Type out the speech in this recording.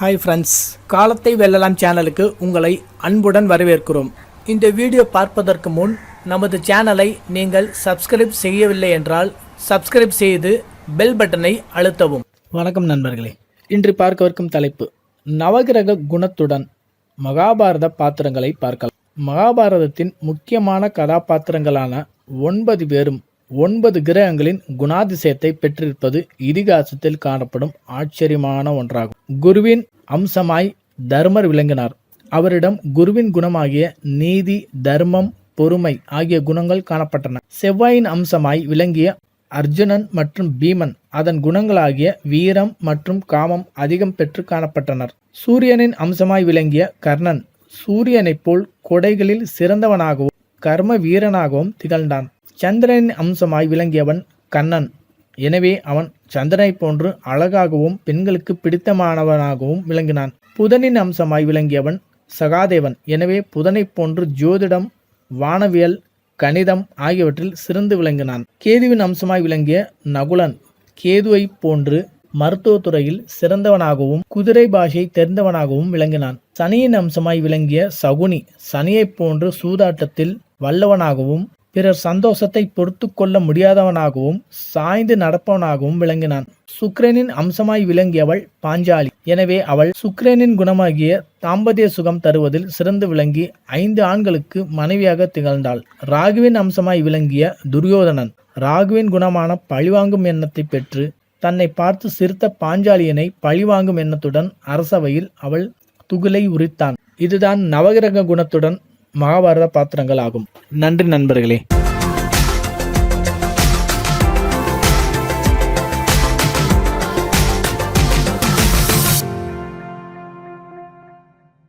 Hi friends, காலத்தை வெல்லலாம் சேனலுக்கு உங்களை அன்புடன் வரவேற்கிறோம். இந்த வீடியோ பார்ப்பதற்கு முன் நமது சேனலை நீங்கள் சப்ஸ்கிரைப் செய்யவில்லை என்றால் சப்ஸ்கிரைப் செய்து பெல் பட்டனை அழுத்தவும். வணக்கம் நண்பர்களே, இன்று பார்க்கவிருக்கும் தலைப்பு நவகிரக குணத்துடன் மகாபாரத பாத்திரங்களை பார்க்கலாம். மகாபாரதத்தின் முக்கியமான கதாபாத்திரங்களான 9 பேரும் 9 கிரகங்களின் குணாதிசயத்தை பெற்றிருப்பது இதிகாசத்தில் காணப்படும் ஆச்சரியமான ஒன்றாகும். குருவின் அம்சமாய் தர்மர் விளங்கினார். அவரிடம் குருவின் குணமாகிய நீதி, தர்மம், பொறுமை ஆகிய குணங்கள் காணப்பட்டன. செவ்வாயின் அம்சமாய் விளங்கிய அர்ஜுனன் மற்றும் பீமன் அதன் குணங்களாகிய வீரம் மற்றும் காமம் அதிகம் பெற்று காணப்பட்டனர். சூரியனின் அம்சமாய் விளங்கிய கர்ணன் சூரியனைப் போல் கொடைகளில் சிறந்தவனாகவும் கர்ம வீரனாகவும் திகழ்ந்தான். சந்திரனின் அம்சமாய் விளங்கியவன் கண்ணன். எனவே அவன் சந்திரனை போன்று அழகாகவும் பெண்களுக்கு பிடித்தமானவனாகவும் விளங்கினான். புதனின் அம்சமாய் விளங்கியவன் சகாதேவன். எனவே புதனை போன்று ஜோதிடம், வானவியல், கணிதம் ஆகியவற்றில் சிறந்து விளங்கினான். கேதுவின் அம்சமாய் விளங்கிய நகுலன் கேதுவை போன்று மருத்துவத்துறையில் சிறந்தவனாகவும் குதிரை பாஷை தெரிந்தவனாகவும் விளங்கினான். சனியின் அம்சமாய் விளங்கிய சகுனி சனியை போன்று சூதாட்டத்தில் வல்லவனாகவும் பிறர் சந்தோஷத்தை பொறுத்து கொள்ள முடியாதவனாகவும் சாய்ந்து நடப்பவனாகவும் விளங்கினான். சுக்கிரனின் அம்சமாய் விளங்கியவள் பாஞ்சாலி. எனவே அவள் சுக்கிரனின் குணமாகிய தாம்பத்திய சுகம் தருவதில் சிறந்து விளங்கி 5 ஆண்களுக்கு மனைவியாக திகழ்ந்தாள். ராகுவின் அம்சமாய் விளங்கிய துரியோதனன் ராகுவின் குணமான பழிவாங்கும் எண்ணத்தை பெற்று தன்னை பார்த்து சிரித்த பாஞ்சாலியனை பழிவாங்கும் எண்ணத்துடன் அரசவையில் அவள் துகிலை உரித்தான். இதுதான் நவகிரக குணத்துடன் மகாபாரத பாத்திரங்கள் ஆகும். நன்றி நண்பர்களே.